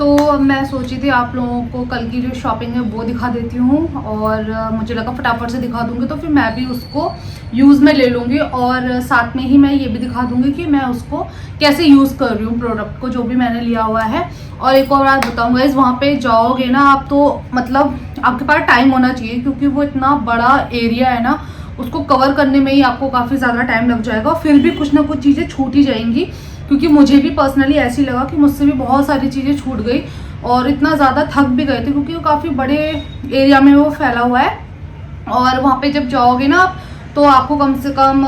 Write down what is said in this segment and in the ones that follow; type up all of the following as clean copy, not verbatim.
तो अब मैं सोची थी आप लोगों को कल की जो शॉपिंग है वो दिखा देती हूँ, और मुझे लगा फटाफट से दिखा दूँगी तो फिर मैं भी उसको यूज़ में ले लूँगी, और साथ में ही मैं ये भी दिखा दूँगी कि मैं उसको कैसे यूज़ कर रही हूँ प्रोडक्ट को जो भी मैंने लिया हुआ है। और एक और बात बताऊँगा, इस वहाँ पे जाओगे ना आप तो मतलब आपके पास टाइम होना चाहिए, क्योंकि वो इतना बड़ा एरिया है ना, उसको कवर करने में ही आपको काफ़ी ज़्यादा टाइम लग जाएगा। फिर भी कुछ ना कुछ चीज़ें छूट ही जाएंगी, क्योंकि मुझे भी पर्सनली ऐसी लगा कि मुझसे भी बहुत सारी चीज़ें छूट गई और इतना ज़्यादा थक भी गए थे, क्योंकि वो काफ़ी बड़े एरिया में वो फैला हुआ है। और वहाँ पे जब जाओगे ना आप तो आपको कम से कम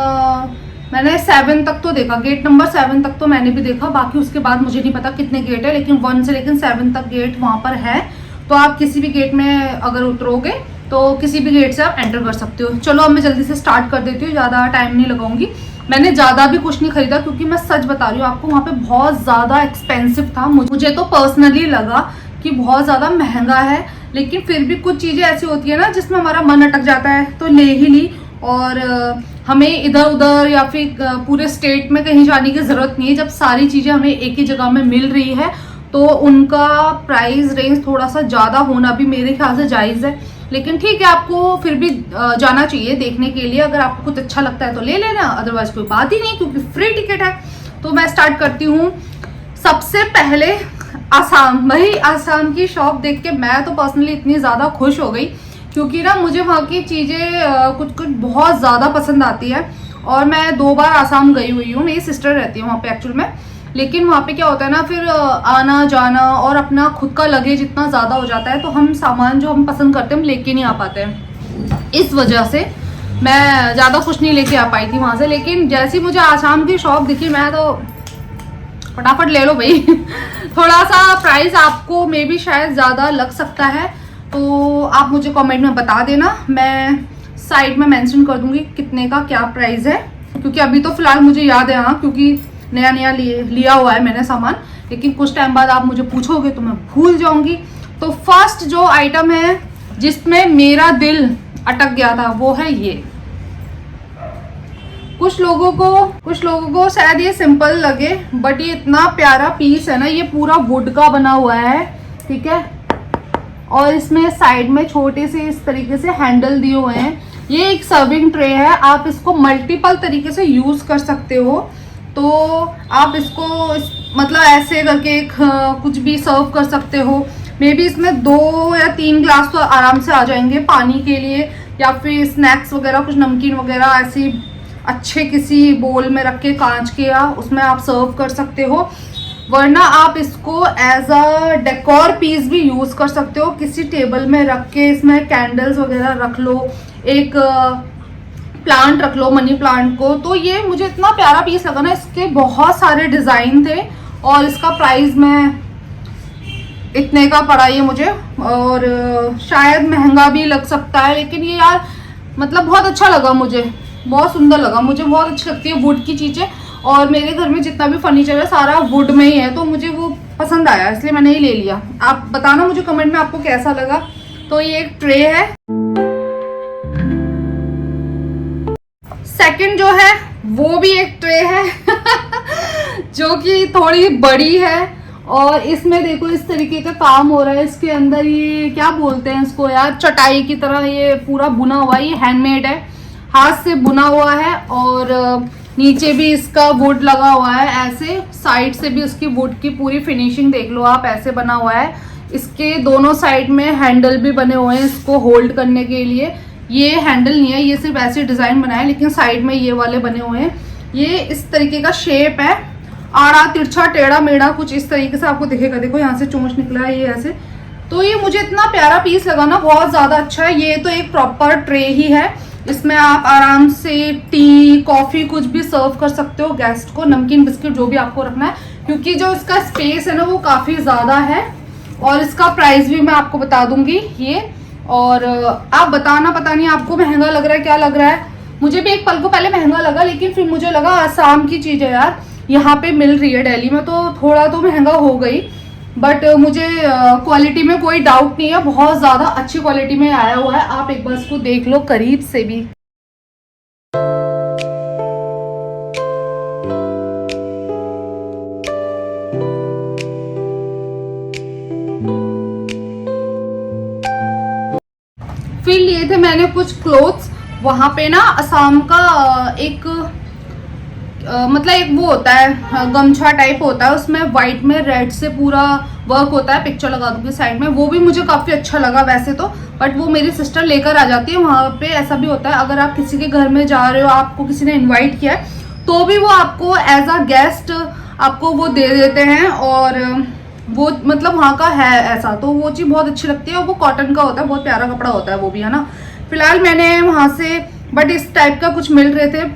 मैंने 7 तक तो देखा, गेट नंबर 7 तक तो मैंने भी देखा, बाकी उसके बाद मुझे नहीं पता कितने गेट है, लेकिन 1 से लेकिन 7 तक गेट वहाँ पर है। तो आप किसी भी गेट में अगर उतरोगे तो किसी भी गेट से आप एंटर कर सकते हो। चलो अब मैं जल्दी से स्टार्ट कर देती हूँ, ज़्यादा टाइम नहीं लगाऊंगी। मैंने ज़्यादा भी कुछ नहीं खरीदा, क्योंकि मैं सच बता रही हूँ आपको, वहाँ पे बहुत ज़्यादा एक्सपेंसिव था। मुझे तो पर्सनली लगा कि बहुत ज़्यादा महंगा है, लेकिन फिर भी कुछ चीज़ें ऐसी होती है ना जिसमें हमारा मन अटक जाता है तो ले ही ली। और हमें इधर उधर या फिर पूरे स्टेट में कहीं जाने की ज़रूरत नहीं है। जब सारी चीज़ें हमें एक ही जगह में मिल रही है तो उनका प्राइस रेंज थोड़ा सा ज़्यादा होना भी मेरे ख्याल से जायज़ है। लेकिन ठीक है, आपको फिर भी जाना चाहिए देखने के लिए। अगर आपको कुछ अच्छा लगता है तो ले लेना, अदरवाइज कोई बात ही नहीं, क्योंकि फ्री टिकट है। तो मैं स्टार्ट करती हूँ। सबसे पहले आसाम, वही आसाम की शॉप देख के मैं तो पर्सनली इतनी ज़्यादा खुश हो गई, क्योंकि ना मुझे वहाँ की चीज़ें कुछ कुछ बहुत ज़्यादा पसंद आती है। और मैं 2 बार आसाम गई हुई हूँ, मेरी सिस्टर रहती है वहाँ पे एक्चुअल में। लेकिन वहाँ पे क्या होता है ना, फिर आना जाना और अपना खुद का लगेज इतना ज़्यादा हो जाता है, तो हम सामान जो हम पसंद करते हैं हम लेके नहीं आ पाते हैं। इस वजह से मैं ज़्यादा कुछ नहीं लेके आ पाई थी वहाँ से। लेकिन जैसे ही मुझे आसाम की शॉप दिखी, मैं तो फटाफट ले लो भाई। थोड़ा सा प्राइस आपको मे बी शायद ज़्यादा लग सकता है, तो आप मुझे कमेंट में बता देना, मैं साइड में मेंशन कर दूंगी कितने का क्या प्राइस है। क्योंकि अभी तो फिलहाल मुझे याद है, हाँ, क्योंकि नया नया लिया हुआ है मैंने सामान, लेकिन कुछ टाइम बाद आप मुझे पूछोगे तो मैं भूल जाऊंगी। तो फर्स्ट जो आइटम है जिसमें मेरा दिल अटक गया था वो है ये। कुछ लोगों को शायद ये सिंपल लगे, बट ये इतना प्यारा पीस है ना, ये पूरा वुड का बना हुआ है, ठीक है। और इसमें साइड में छोटे से इस तरीके से हैंडल दिए हुए हैं। ये एक सर्विंग ट्रे है, आप इसको मल्टीपल तरीके से यूज कर सकते हो। तो आप इसको मतलब ऐसे करके कुछ भी सर्व कर सकते हो। मे बी इसमें 2 या 3 ग्लास तो आराम से आ जाएंगे पानी के लिए, या फिर स्नैक्स वगैरह, कुछ नमकीन वगैरह ऐसी अच्छे किसी बोल में रख के कांच के, या उसमें आप सर्व कर सकते हो। वरना आप इसको एज अ डेकोर पीस भी यूज कर सकते हो, किसी टेबल में रख के इसमें कैंडल्स वगैरह रख लो, एक प्लांट रख लो, मनी प्लांट को। तो ये मुझे इतना प्यारा पीस लगा ना, इसके बहुत सारे डिजाइन थे, और इसका प्राइस मैं इतने का पड़ा ये मुझे, और शायद महंगा भी लग सकता है, लेकिन ये यार मतलब बहुत अच्छा लगा मुझे, बहुत सुंदर लगा मुझे, बहुत अच्छी लगती है वुड की चीजें। और मेरे घर में जितना भी फर्नीचर है सारा वुड में ही है, तो मुझे वो पसंद आया, इसलिए मैंने ही ले लिया। आप बताना मुझे कमेंट में आपको कैसा लगा। तो ये एक ट्रे है। सेकंड जो है वो भी एक ट्रे है जो कि थोड़ी बड़ी है, और इसमें देखो इस तरीके का काम हो रहा है। इसके अंदर ये क्या बोलते हैं इसको यार, चटाई की तरह ये पूरा बुना हुआ है, ये हैंडमेड है, हाथ से बुना हुआ है। और नीचे भी इसका वुड लगा हुआ है, ऐसे साइड से भी उसकी वुड की पूरी फिनिशिंग देख लो आप, ऐसे बना हुआ है। इसके दोनों साइड में हैंडल भी बने हुए हैं इसको होल्ड करने के लिए। ये हैंडल नहीं है, ये सिर्फ ऐसे डिजाइन बना है, लेकिन साइड में ये वाले बने हुए हैं। ये इस तरीके का शेप है, आड़ा तिरछा टेढ़ा मेढ़ा कुछ इस तरीके से आपको दिखेगा। देखो यहाँ से चोंच निकला है ये ऐसे। तो ये मुझे इतना प्यारा पीस लगा ना, बहुत ज्यादा अच्छा है। ये तो एक प्रॉपर ट्रे ही है, इसमें आप आराम से टी कॉफी कुछ भी सर्व कर सकते हो गेस्ट को, नमकीन बिस्किट जो भी आपको रखना है, क्योंकि जो इसका स्पेस है ना वो काफी ज्यादा है। और इसका प्राइस भी मैं आपको बता दूंगी ये। और आप बताना, पता नहीं आपको महंगा लग रहा है क्या लग रहा है। मुझे भी एक पल को पहले महंगा लगा, लेकिन फिर मुझे लगा आसाम की चीज है यार, यहाँ पे मिल रही है दिल्ली में, तो थोड़ा तो महंगा हो गई। बट मुझे क्वालिटी में कोई डाउट नहीं है, बहुत ज़्यादा अच्छी क्वालिटी में आया हुआ है। आप एक बार इसको देख लो करीब से भी। लिए थे मैंने कुछ क्लोथ्स। वहाँ पे ना असम का एक मतलब एक वो होता है गमछा टाइप होता है, उसमें वाइट में रेड से पूरा वर्क होता है, पिक्चर लगा दूंगी साइड में। वो भी मुझे काफ़ी अच्छा लगा वैसे तो, बट वो मेरी सिस्टर लेकर आ जाती है। वहाँ पे ऐसा भी होता है अगर आप किसी के घर में जा रहे हो, आपको किसी ने इन्वाइट किया है, तो भी वो आपको एज अ गेस्ट आपको वो दे देते हैं। और वो मतलब वहाँ का है ऐसा, तो वो चीज़ बहुत अच्छी लगती है। और वो कॉटन का होता है, बहुत प्यारा कपड़ा होता है वो भी, है ना। फिलहाल मैंने वहाँ से बट इस टाइप का कुछ मिल रहे थे,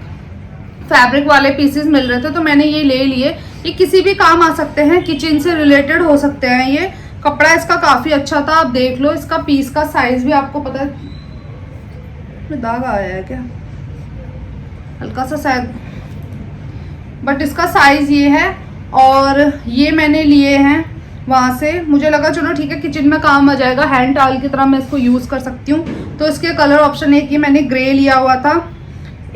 फैब्रिक वाले पीसेस मिल रहे थे, तो मैंने ये ले लिए। ये किसी भी काम आ सकते हैं, किचन से रिलेटेड हो सकते हैं। ये कपड़ा इसका काफ़ी अच्छा था, आप देख लो। इसका पीस का साइज भी आपको पता है, दाग आया है क्या हल्का सा शायद, बट इसका साइज ये है। और ये मैंने लिए हैं वहाँ से, मुझे लगा चलो ठीक है किचन में काम आ जाएगा, हैंड टॉवल की तरह मैं इसको यूज़ कर सकती हूँ। तो इसके कलर ऑप्शन एक ये मैंने ग्रे लिया हुआ था,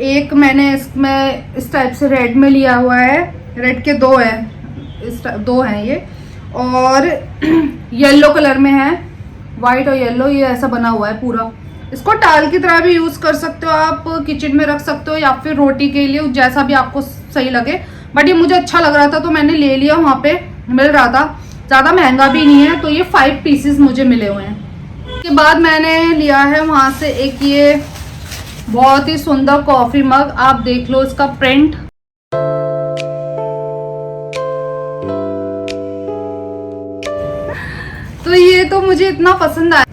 एक मैंने इसमें इस टाइप से रेड में लिया हुआ है। रेड के दो हैं, दो हैं ये, और येलो कलर में है, वाइट और येलो, ये ऐसा बना हुआ है पूरा। इसको टाल की तरह भी यूज़ कर सकते हो आप, किचन में रख सकते हो, या फिर रोटी के लिए, जैसा भी आपको सही लगे। बट ये मुझे अच्छा लग रहा था तो मैंने ले लिया, वहाँ पे मिल रहा था, ज़्यादा महंगा भी नहीं है। तो ये 5 पीसेस मुझे मिले हुए हैं। उसके बाद मैंने लिया है वहाँ से एक ये बहुत ही सुंदर कॉफ़ी मग, आप देख लो इसका प्रिंट। तो ये तो मुझे इतना पसंद आया।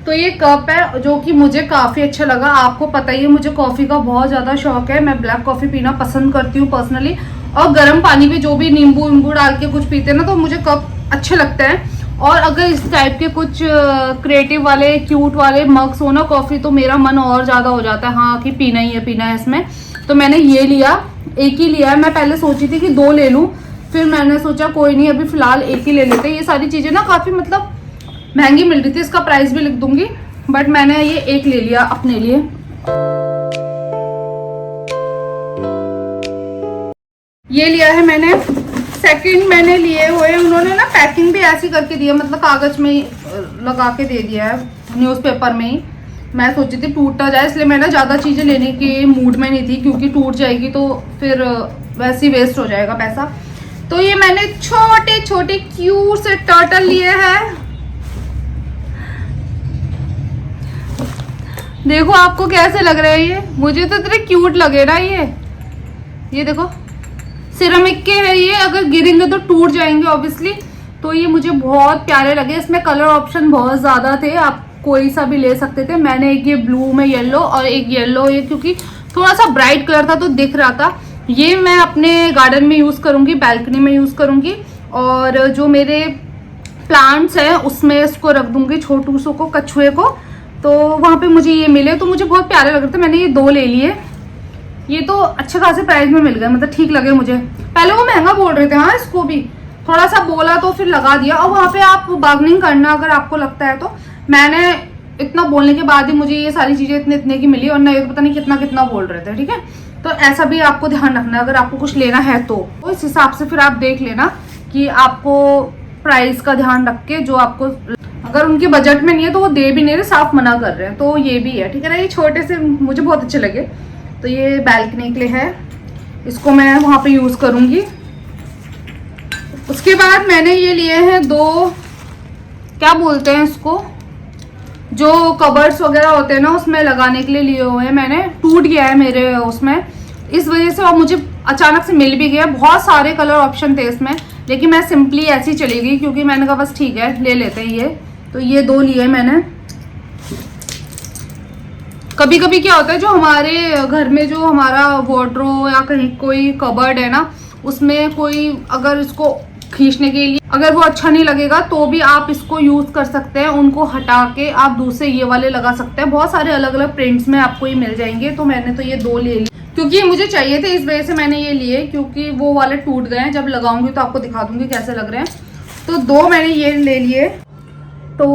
तो ये कप है जो कि मुझे काफ़ी अच्छा लगा। आपको पता ही है मुझे कॉफ़ी का बहुत ज़्यादा शौक है, मैं ब्लैक कॉफ़ी पीना पसंद करती हूँ पर्सनली। और गर्म पानी भी, जो भी नींबू वींबू डाल के कुछ पीते हैं ना, तो मुझे कप अच्छे लगते हैं। और अगर इस टाइप के कुछ क्रिएटिव वाले क्यूट वाले मग्स हो ना कॉफ़ी, तो मेरा मन और ज़्यादा हो जाता है हाँ कि पीना ही है, पीना है इसमें। तो मैंने ये लिया, एक ही लिया है। मैं पहले सोची थी कि 2 ले लूँ, फिर मैंने सोचा कोई नहीं, अभी फ़िलहाल एक ही ले लेते हैं। ये सारी चीज़ें ना काफ़ी मतलब महंगी मिल रही थी, इसका प्राइस भी लिख दूंगी, बट मैंने ये एक ले लिया अपने लिए। ये लिया है मैंने। सेकंड मैंने लिए हुए, उन्होंने ना पैकिंग भी ऐसी करके दिया, मतलब कागज में लगा के दे दिया है, न्यूज़पेपर में ही। मैं सोची थी टूट ना जाए, इसलिए मैंने ज़्यादा चीज़ें लेने के मूड में नहीं थी, क्योंकि टूट जाएगी तो फिर वैसे ही वेस्ट हो जाएगा पैसा। तो ये मैंने छोटे छोटे क्यूट से टर्टल लिए हैं। देखो आपको कैसे लग रहे हैं ये, मुझे तो इतने क्यूट लगे ना ये देखो, सिरेमिक के है ये, अगर गिरेंगे तो टूट जाएंगे ऑब्वियसली। तो ये मुझे बहुत प्यारे लगे। इसमें कलर ऑप्शन बहुत ज़्यादा थे, आप कोई सा भी ले सकते थे। मैंने एक ये ब्लू में येलो और एक येलो, ये क्योंकि थोड़ा सा ब्राइट कलर था तो दिख रहा था। ये मैं अपने गार्डन में यूज़ करूँगी, बैल्कनी में यूज़ करूँगी, और जो मेरे प्लांट्स हैं उसमें इसको रख दूँगी, छोटू सो को, कछुए को। तो वहाँ पे मुझे ये मिले तो मुझे बहुत प्यारे लग रहे थे, मैंने ये 2 ले लिए। ये तो अच्छे खासे प्राइस में मिल गए, मतलब ठीक लगे मुझे। पहले वो महंगा बोल रहे थे, हाँ इसको भी थोड़ा सा बोला तो फिर लगा दिया। और वहाँ पे आप बार्गेनिंग करना अगर आपको लगता है तो। मैंने इतना बोलने के बाद ही मुझे ये सारी चीज़ें इतने इतने की मिली, और ना ये पता नहीं कितना कितना बोल रहे थे, ठीक है। तो ऐसा भी आपको ध्यान रखना, अगर आपको कुछ लेना है तो इस हिसाब से फिर आप देख लेना कि आपको प्राइस का ध्यान रख के, जो आपको अगर उनके बजट में नहीं है तो वो दे भी नहीं रहे, साफ मना कर रहे हैं, तो ये भी है, ठीक है ना। ये छोटे से मुझे बहुत अच्छे लगे। तो ये बैल्कनी के लिए है, इसको मैं वहाँ पे यूज़ करूँगी। उसके बाद मैंने ये लिए हैं 2, क्या बोलते हैं इसको, जो कबर्ड्स वगैरह होते हैं ना उसमें लगाने के लिए लिए हुए हैं मैंने। टूट गया है मेरे उसमें, इस वजह से, और मुझे अचानक से मिल भी गया। बहुत सारे कलर ऑप्शन थे इसमें, लेकिन मैं सिंपली ऐसी चली गई, क्योंकि मैंने कहा बस ठीक है ले लेते हैं ये। तो ये 2 लिए मैंने। कभी कभी क्या होता है, जो हमारे घर में जो हमारा वार्डरोब या कहीं कोई कबर्ड है ना, उसमें कोई अगर इसको खींचने के लिए अगर वो अच्छा नहीं लगेगा तो भी आप इसको यूज़ कर सकते हैं। उनको हटा के आप दूसरे ये वाले लगा सकते हैं। बहुत सारे अलग अलग प्रिंट्स में आपको ये मिल जाएंगे। तो मैंने तो ये 2 ले लिए, क्योंकि ये मुझे चाहिए थे, इस वजह से मैंने ये लिए, क्योंकि वो वाले टूट गए हैं। जब लगाऊंगी तो आपको दिखा दूंगी कैसे लग रहे हैं। तो 2 मैंने ये ले लिए। तो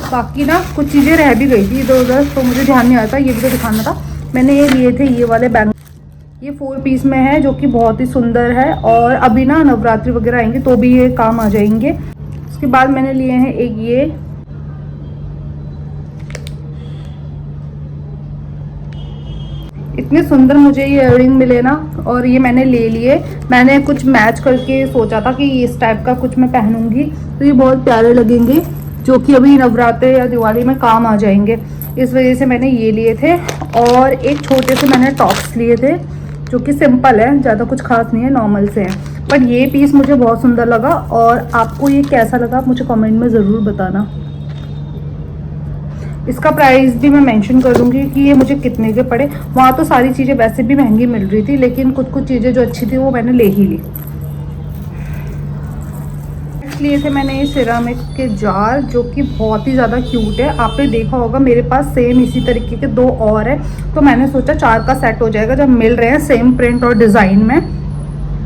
बाकी ना कुछ चीज़ें रह भी गई थी इधर उधर, तो मुझे ध्यान नहीं आता, ये भी तो दिखाना था। मैंने ये लिए थे ये वाले बैंगल, ये 4 पीस में है, जो कि बहुत ही सुंदर है। और अभी ना नवरात्रि वगैरह आएंगे तो भी ये काम आ जाएंगे। उसके बाद मैंने लिए हैं एक इतने सुंदर मुझे ये इयररिंग मिले ना, और ये मैंने ले लिए। मैंने कुछ मैच करके सोचा था कि इस टाइप का कुछ मैं पहनूंगी तो ये बहुत प्यारे लगेंगे, जो कि अभी नवरात्रे या दिवाली में काम आ जाएंगे। इस वजह से मैंने ये लिए थे। और एक छोटे से मैंने टॉप्स लिए थे जो कि सिंपल है, ज़्यादा कुछ खास नहीं है, नॉर्मल से हैं। पर ये पीस मुझे बहुत सुंदर लगा। और आपको ये कैसा लगा आप मुझे कमेंट में ज़रूर बताना। इसका प्राइस भी मैं मेंशन कर दूंगी कि ये मुझे कितने के पड़े। वहाँ तो सारी चीज़ें वैसे भी महंगी मिल रही थी, लेकिन कुछ कुछ चीज़ें जो अच्छी थी वो मैंने ले ही ली। लिए थे मैंने ये सिरामिक के जार, जो कि बहुत ही ज़्यादा क्यूट है। आपने देखा होगा मेरे पास सेम इसी तरीके के 2 और है, तो मैंने सोचा 4 का सेट हो जाएगा जब मिल रहे हैं सेम प्रिंट और डिज़ाइन में।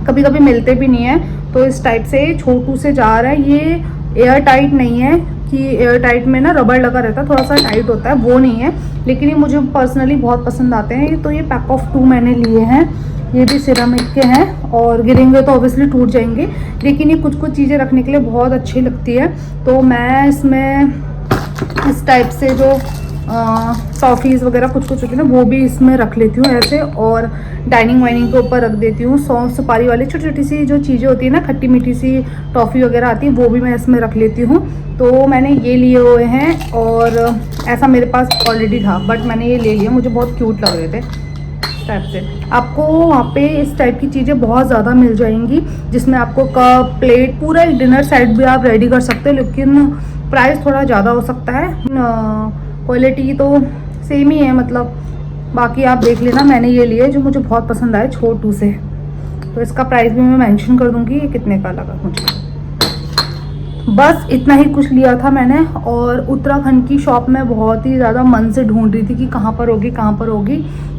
कभी कभी मिलते भी नहीं है। तो इस टाइप से छोटू से जार है। ये एयर टाइट नहीं है कि एयर टाइट में ना रबड़ लगा रहता है, थोड़ा सा टाइट होता है, वो नहीं है। लेकिन ये मुझे पर्सनली बहुत पसंद आते हैं। तो ये पैक ऑफ 2 मैंने लिए हैं। ये भी सिरामिक के हैं और गिरेंगे तो ऑब्वियसली टूट जाएंगे, लेकिन ये कुछ कुछ चीज़ें रखने के लिए बहुत अच्छी लगती है। तो मैं इसमें इस टाइप से जो टॉफ़ीज़ वगैरह कुछ कुछ होती है ना, वो भी इसमें रख लेती हूँ ऐसे, और डाइनिंग वाइनिंग के ऊपर रख देती हूँ। सौंफ सुपारी वाली छोटी छोटी सी जो चीज़ें होती है ना, खट्टी मीठी सी टॉफ़ी वगैरह आती है, वो भी मैं इसमें रख लेती हूँ। तो मैंने ये लिए हुए हैं, और ऐसा मेरे पास ऑलरेडी था बट मैंने ये ले लिया, मुझे बहुत क्यूट लग रहे थे टाइप से। आपको वहाँ पे इस टाइप की चीज़ें बहुत ज़्यादा मिल जाएंगी, जिसमें आपको कप प्लेट पूरा एक डिनर सेट भी आप रेडी कर सकते हो, लेकिन प्राइस थोड़ा ज़्यादा हो सकता है। क्वालिटी तो सेम ही है, मतलब बाकी आप देख लेना। मैंने ये लिए जो मुझे बहुत पसंद आए छोटू से, तो इसका प्राइस भी मैं मेंशन कर दूँगी ये कितने का लगा मुझे। बस इतना ही कुछ लिया था मैंने। और उत्तराखंड की शॉप में बहुत ही ज़्यादा मन से ढूंढ रही थी कि कहाँ पर होगी कहाँ पर होगी,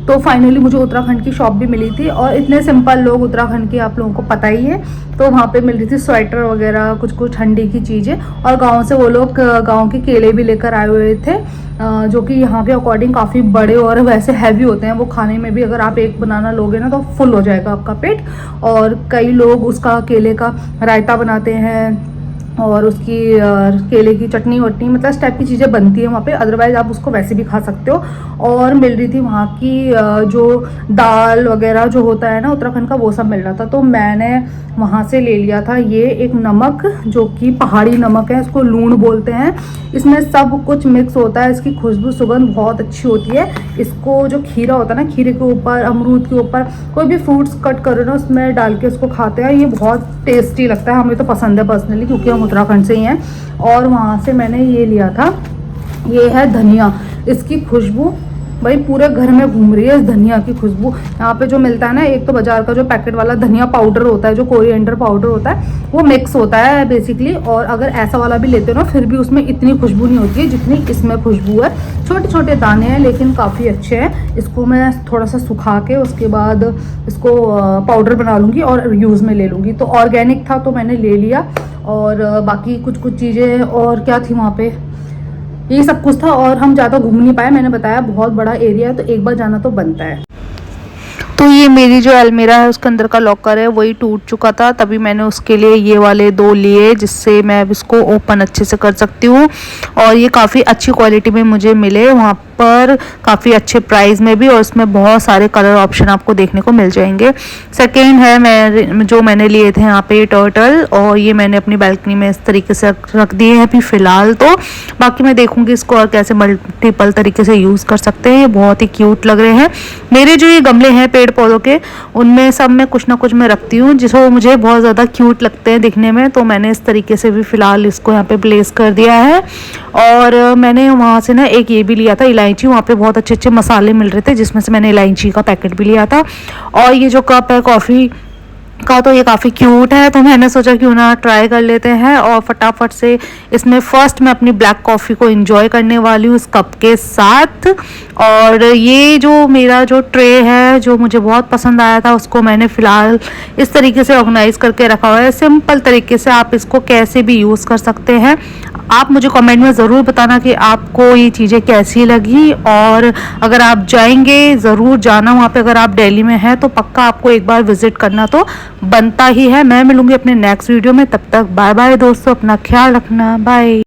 तो फाइनली मुझे उत्तराखंड की शॉप भी मिली थी। और इतने सिंपल लोग उत्तराखंड के आप लोगों को पता ही है, तो वहाँ पे मिल रही थी स्वेटर वगैरह कुछ कुछ ठंडी की चीज़ें। और गाँव से वो लोग गाँव के केले भी लेकर आए हुए थे, जो कि यहाँ के अकॉर्डिंग काफ़ी बड़े और वैसे हैवी होते हैं। वो खाने में भी अगर आप एक बनाना लोगे ना तो फुल हो जाएगा आपका पेट। और कई लोग उसका केले का रायता बनाते हैं, और उसकी केले की चटनी वटनी, मतलब इस टाइप की चीज़ें बनती है वहाँ पे। अदरवाइज़ आप उसको वैसे भी खा सकते हो। और मिल रही थी वहाँ की जो दाल वगैरह जो होता है ना उत्तराखंड का, वो सब मिल रहा था। तो मैंने वहाँ से ले लिया था ये एक नमक, जो कि पहाड़ी नमक है, इसको लूण बोलते हैं। इसमें सब कुछ मिक्स होता है, इसकी खुशबू सुगंध बहुत अच्छी होती है। इसको जो खीरा होता है ना, खीरे के ऊपर, अमरूद के ऊपर, कोई भी फ्रूट्स कट करो ना उसमें डाल के उसको खाते हैं। ये बहुत टेस्टी लगता है, हमें तो पसंद है पर्सनली, क्योंकि हम उत्तराखंड से ही हैं। और वहाँ से मैंने ये लिया था, ये है धनिया। इसकी खुशबू भाई पूरे घर में घूम रही है, इस धनिया की खुशबू। यहाँ पे जो मिलता है ना, एक तो बाजार का जो पैकेट वाला धनिया पाउडर होता है, जो कोरिएंडर पाउडर होता है, वो मिक्स होता है बेसिकली। और अगर ऐसा वाला भी लेते हो ना, फिर भी उसमें इतनी खुशबू नहीं होती है जितनी इसमें खुशबू है। छोटे छोटे दाने हैं लेकिन काफ़ी अच्छे हैं। इसको मैं थोड़ा सा सुखा के उसके बाद इसको पाउडर बना लूँगी और यूज़ में ले लूँगी। तो ऑर्गेनिक था तो मैंने ले लिया। और बाकी कुछ कुछ चीज़ें और क्या थी वहाँ पे, यही सब कुछ था। और हम ज़्यादा घूम नहीं पाए, मैंने बताया बहुत बड़ा एरिया है, तो एक बार जाना तो बनता है। तो ये मेरी जो अलमीरा है उसके अंदर का लॉकर है, वही टूट चुका था, तभी मैंने उसके लिए ये वाले 2 लिए, जिससे मैं अब इसको ओपन अच्छे से कर सकती हूँ। और ये काफ़ी अच्छी क्वालिटी में मुझे मिले वहाँ पर, काफ़ी अच्छे प्राइस में भी, और इसमें बहुत सारे कलर ऑप्शन आपको देखने को मिल जाएंगे। सेकेंड है मैंने लिए थे यहाँ पे टर्टल, और ये मैंने अपनी बालकनी में इस तरीके से रख दिए हैं अभी फ़िलहाल। तो बाकी मैं देखूँगी इसको और कैसे मल्टीपल तरीके से यूज़ कर सकते हैं। ये बहुत ही क्यूट लग रहे हैं। मेरे जो ये गमले हैं पेड़ पौधों के, उनमें सब में कुछ ना कुछ मैं रखती हूँ जिसको मुझे बहुत ज़्यादा क्यूट लगते हैं दिखने में। तो मैंने इस तरीके से भी फ़िलहाल इसको यहाँ पे प्लेस कर दिया है। और मैंने वहाँ से ना एक ये भी लिया था इलायची, वहाँ पे बहुत अच्छे अच्छे मसाले मिल रहे थे, जिसमें से मैंने इलायची का पैकेट भी लिया था। और ये जो कप है कॉफ़ी का, तो ये काफ़ी क्यूट है, तो मैंने सोचा क्यों ना ट्राई कर लेते हैं। और फटाफट से इसमें फर्स्ट मैं अपनी ब्लैक कॉफ़ी को एंजॉय करने वाली हूँ इस कप के साथ। और ये जो मेरा जो ट्रे है जो मुझे बहुत पसंद आया था, उसको मैंने फ़िलहाल इस तरीके से ऑर्गेनाइज़ करके रखा हुआ है। सिंपल तरीके से आप इसको कैसे भी यूज़ कर सकते हैं। आप मुझे कमेंट में ज़रूर बताना कि आपको ये चीज़ें कैसी लगी। और अगर आप जाएंगे ज़रूर जाना वहाँ पे, अगर आप दिल्ली में हैं तो पक्का आपको एक बार विज़िट करना तो बनता ही है। मैं मिलूँगी अपने नेक्स्ट वीडियो में, तब तक बाय बाय दोस्तों, अपना ख्याल रखना, बाय।